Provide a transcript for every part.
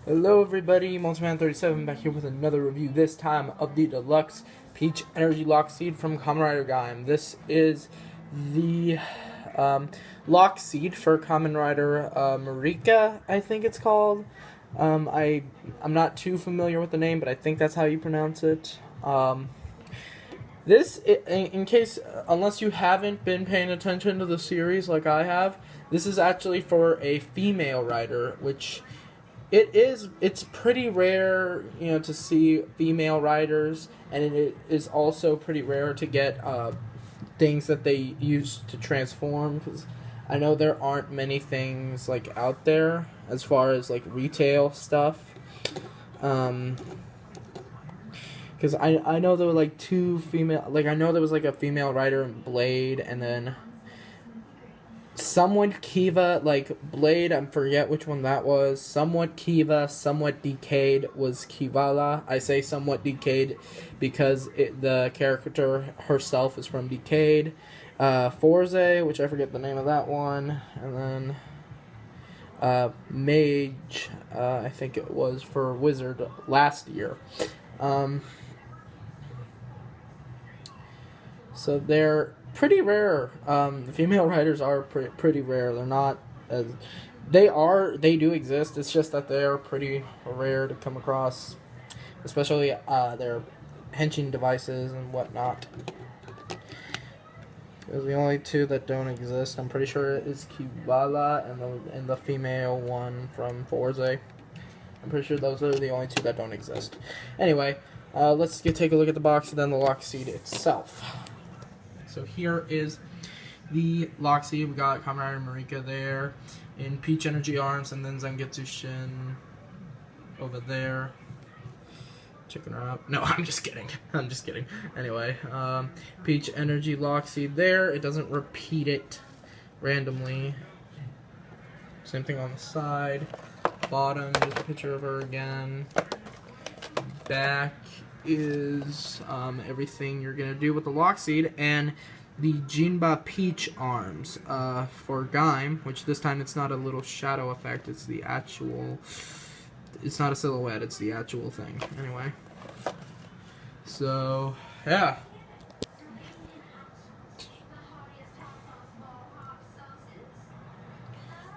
Hello everybody, Multiman37 back here with another review, this time of the Deluxe Peach Energy Lockseed from Kamen Rider Gaim. This is the Lockseed for Kamen Rider Marika, I think it's called. I'm not too familiar with the name, but I think that's how you pronounce it. In case, unless you haven't been paying attention to the series like I have, this is actually for a female rider, which it's pretty rare, to see female riders, and it is also pretty rare to get things that they use to transform, because I know there aren't many things like out there as far as like retail stuff. Because I know there were like two female, like I know there was like a female rider in Blade, and then somewhat Kiva, like Blade, I forget which one that was. Somewhat Kiva, somewhat Decayed was Kivala. I say somewhat Decayed because the character herself is from Decayed. Forze, which I forget the name of that one, and then Mage, I think it was for Wizard last year. So they're pretty rare. The female riders are pretty rare. They're not as they do exist. It's just that they are pretty rare to come across, especially their henshin devices and whatnot. The only two that don't exist, I'm pretty sure, is Kivala and the female one from Forze. I'm pretty sure those are the only two that don't exist. Anyway, let's take a look at the box and then the Lockseed itself. So here is the Lockseed. We got Kamen Rider Marika there in Peach Energy Arms, and then Zangetsu Shin over there. Checking her out. No, I'm just kidding. I'm just kidding. Anyway, Peach Energy Lockseed there. It doesn't repeat it randomly. Same thing on the side. Bottom, just a picture of her again. Back is everything you're gonna do with the Lockseed, and the Jinba Peach arms for Gaim, which this time it's not a little shadow effect, it's the actual, it's not a silhouette, it's the actual thing. Anyway, so yeah,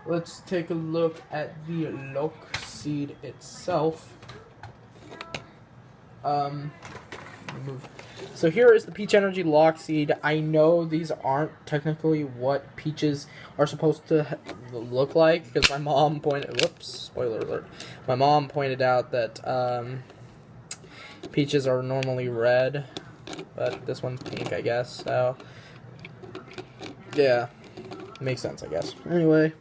let's take a look at the Lockseed itself. So here is the Peach Energy Lockseed. I know these aren't technically what peaches are supposed to look like, because my mom pointed, whoops, spoiler alert, my mom pointed out that peaches are normally red, but this one's pink, I guess, so yeah, makes sense, I guess. Anyway,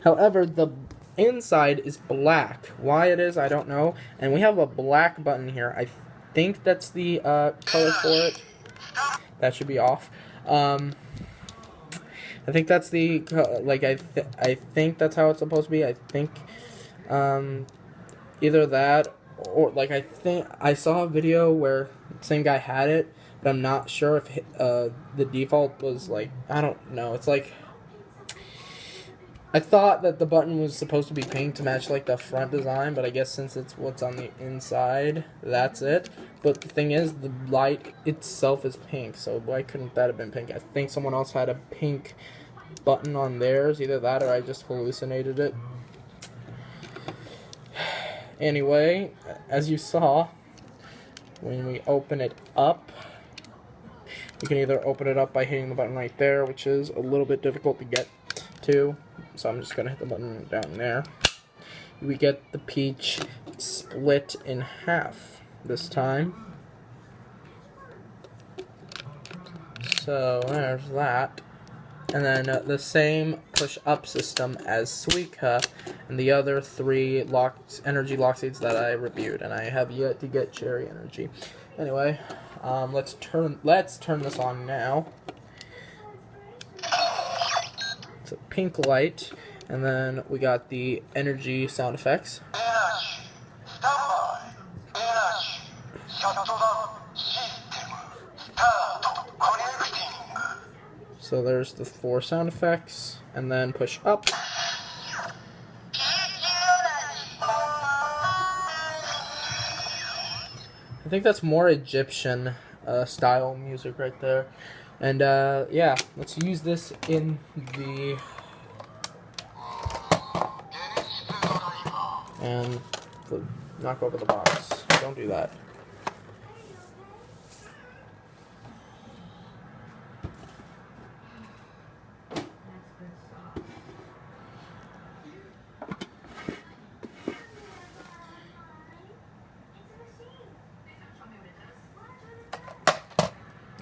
however, the inside is black. Why it is, I don't know. And we have a black button here. I think that's the color for it. That should be off. I think that's the I think that's how it's supposed to be. I think either that, or like, I think I saw a video where the same guy had it, but I'm not sure if the default was like, I don't know. It's like, I thought that the button was supposed to be pink to match like the front design, but I guess since it's what's on the inside, that's it. But the thing is, the light itself is pink, so why couldn't that have been pink? I think someone else had a pink button on theirs, either that or I just hallucinated it. Anyway, as you saw, when we open it up, you can either open it up by hitting the button right there, which is a little bit difficult to get to, so I'm just gonna hit the button down there. We get the peach split in half this time. So there's that. And then the same push-up system as Suika and the other three energy Lockseeds that I reviewed, and I have yet to get Cherry Energy. Anyway, let's turn this on now. It's a pink light, and then we got the energy sound effects. So there's the 4 sound effects, and then push up. I think that's more Egyptian style music right there. And yeah, let's use this in the... And knock over the box. Don't do that.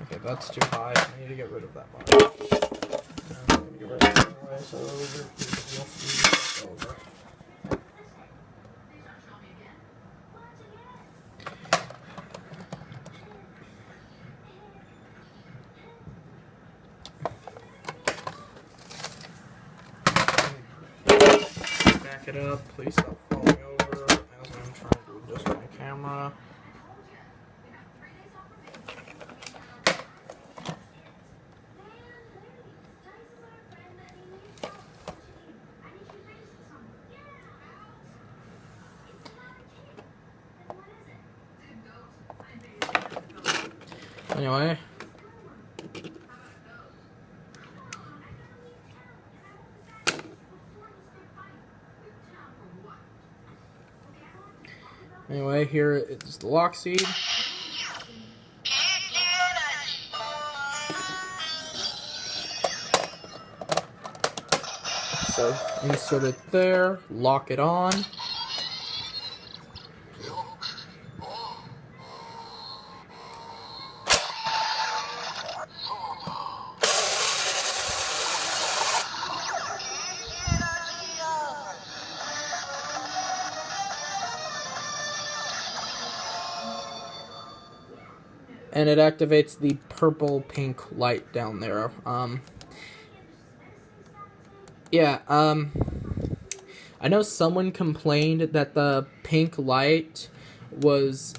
Okay, that's too high. I need to get rid of that box. I'm going to get rid of it anyway, so you'll see it over. Back it up. Please stop falling over as I'm trying to adjust my camera. Anyway. Anyway, here is the lockseed. So insert it there, lock it on. And it activates the purple-pink light down there. I know someone complained that the pink light was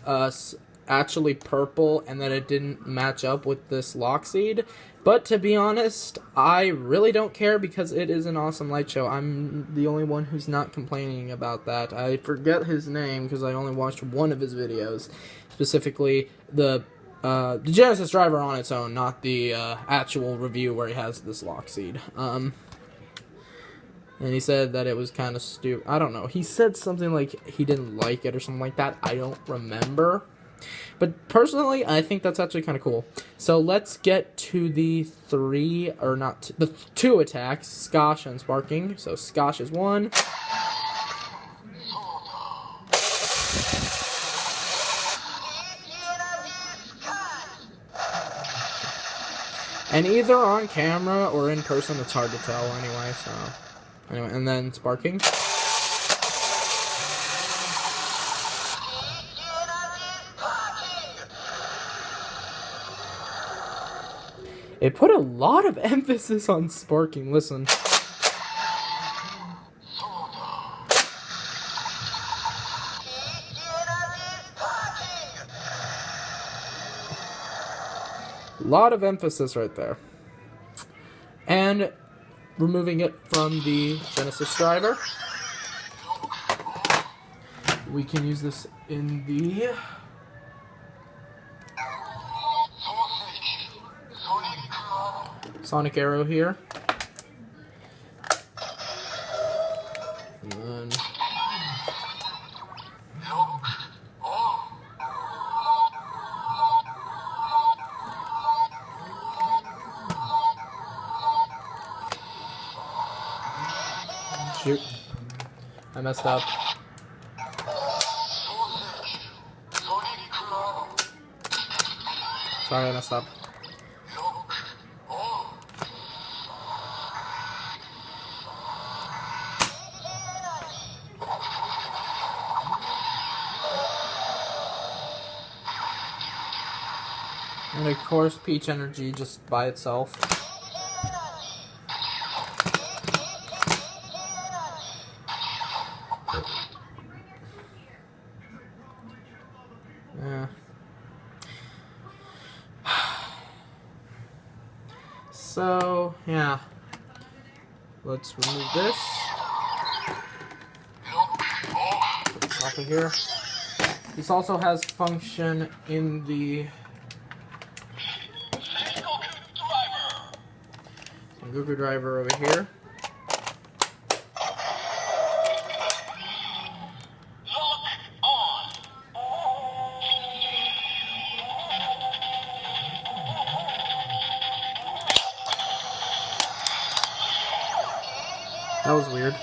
actually purple and that it didn't match up with this lockseed. But to be honest, I really don't care because it is an awesome light show. I'm the only one who's not complaining about that. I forget his name because I only watched one of his videos, specifically the Genesis driver on its own, not the actual review where he has this lockseed. And he said that it was kind of stupid. I don't know. He said something like he didn't like it or something like that. I don't remember. But personally, I think that's actually kind of cool. So let's get to the the two attacks, Skosh and Sparking. So Skosh is one. And either on camera or in person, it's hard to tell anyway, so... Anyway, and then Sparking. It put a lot of emphasis on Sparking, listen. A lot of emphasis right there. And removing it from the Genesis driver, we can use this in the Sonic Arrow here. And then shoot. I messed up. Sorry, I messed up. And of course, Peach Energy just by itself. Yeah. So, yeah. Let's remove this. Put this off of here. This also has function in the Sengoku driver over here. That was weird.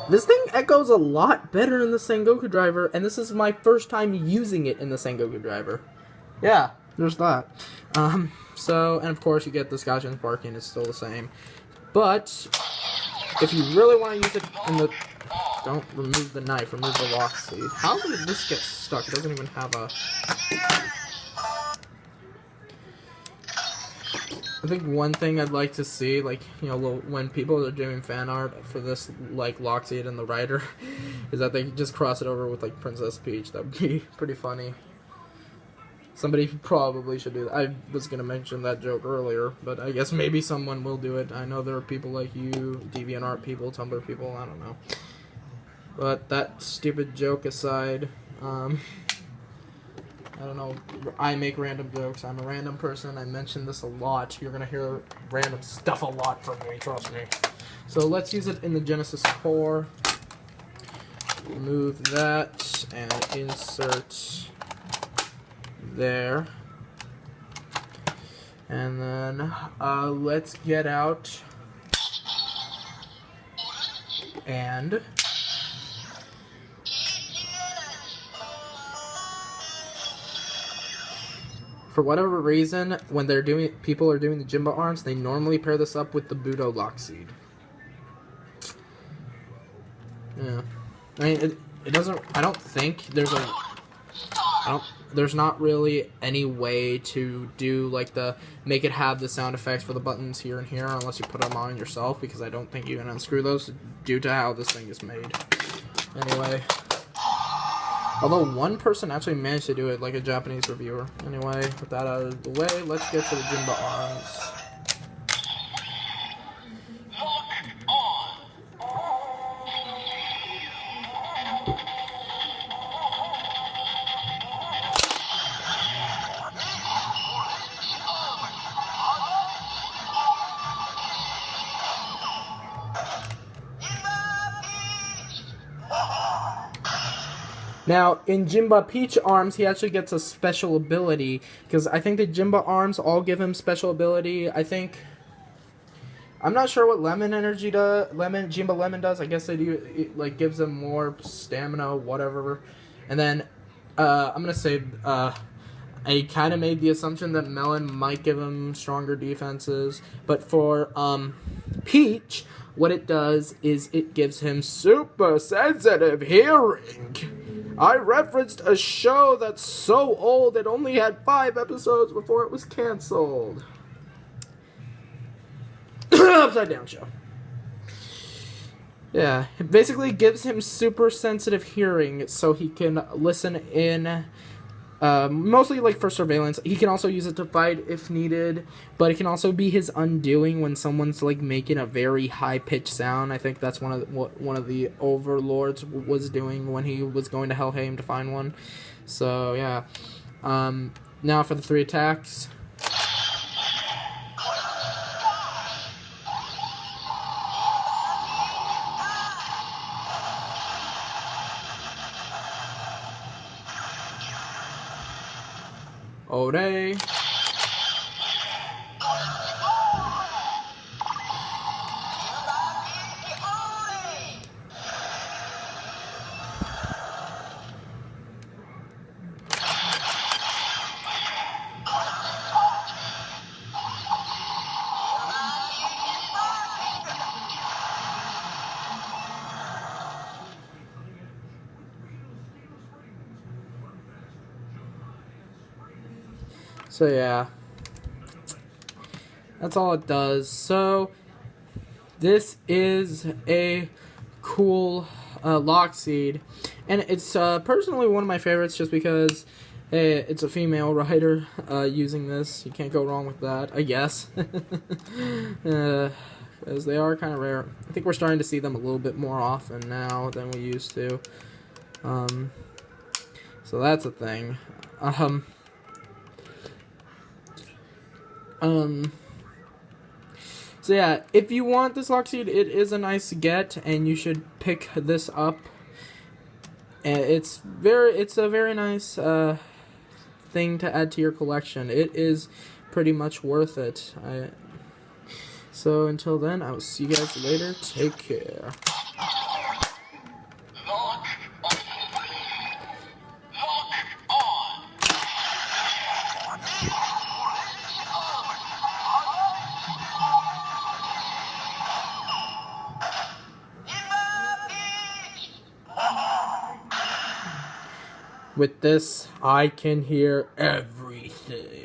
This thing echoes a lot better in the Sengoku driver, and this is my first time using it in the Sengoku driver. Yeah, there's that. So, and of course you get the Scotch and Sparking, it's still the same. But, if you really want to use it in the... Don't remove the knife, remove the lockseed. How did this get stuck? It doesn't even have a... I think one thing I'd like to see, like, you know, when people are doing fan art for this, like, lockseed and the writer, is that they just cross it over with, like, Princess Peach. That would be pretty funny. Somebody probably should do that. I was going to mention that joke earlier, but I guess maybe someone will do it. I know there are people like you, DeviantArt people, Tumblr people, I don't know. But that stupid joke aside, I don't know, I make random jokes, I'm a random person, I mention this a lot, you're gonna hear random stuff a lot from me, trust me. So let's use it in the Genesis core, remove that, and insert there. And then, let's get out, and... For whatever reason, when people are doing the Jimba arms, they normally pair this up with the Budo lockseed. Yeah, I mean, it doesn't. I don't think there's there's not really any way to do like make it have the sound effects for the buttons here and here unless you put them on yourself, because I don't think you can unscrew those due to how this thing is made. Anyway. Although one person actually managed to do it, like a Japanese reviewer. Anyway, with that out of the way, let's get to the Jimba arms. Now, in Jimba Peach arms, he actually gets a special ability, because I think the Jimba arms all give him special ability. I'm not sure what Lemon Energy does, Jimba Lemon does. I guess they do, it, like, gives him more stamina, whatever. And then, I'm gonna say, I kind of made the assumption that Melon might give him stronger defenses, but for, Peach, what it does is it gives him super sensitive hearing. I referenced a show that's so old it only had 5 episodes before it was canceled. Upside Down Show. Yeah, it basically gives him super sensitive hearing so he can listen in, mostly like for surveillance. He can also use it to fight if needed, but it can also be his undoing when someone's like making a very high-pitched sound. I think that's what one of the overlords was doing when he was going to Helheim to find one. So yeah, now for the 3 attacks. Ode. So yeah, that's all it does. So this is a cool lockseed, and it's personally one of my favorites just because it's a female writer using this. You can't go wrong with that, I guess. because they are kind of rare. I think we're starting to see them a little bit more often now than we used to. So that's a thing. So yeah, if you want this lockseed, it is a nice get, and you should pick this up. And it's a very nice thing to add to your collection. It is pretty much worth it. So until then, I will see you guys later. Take care. With this, I can hear everything.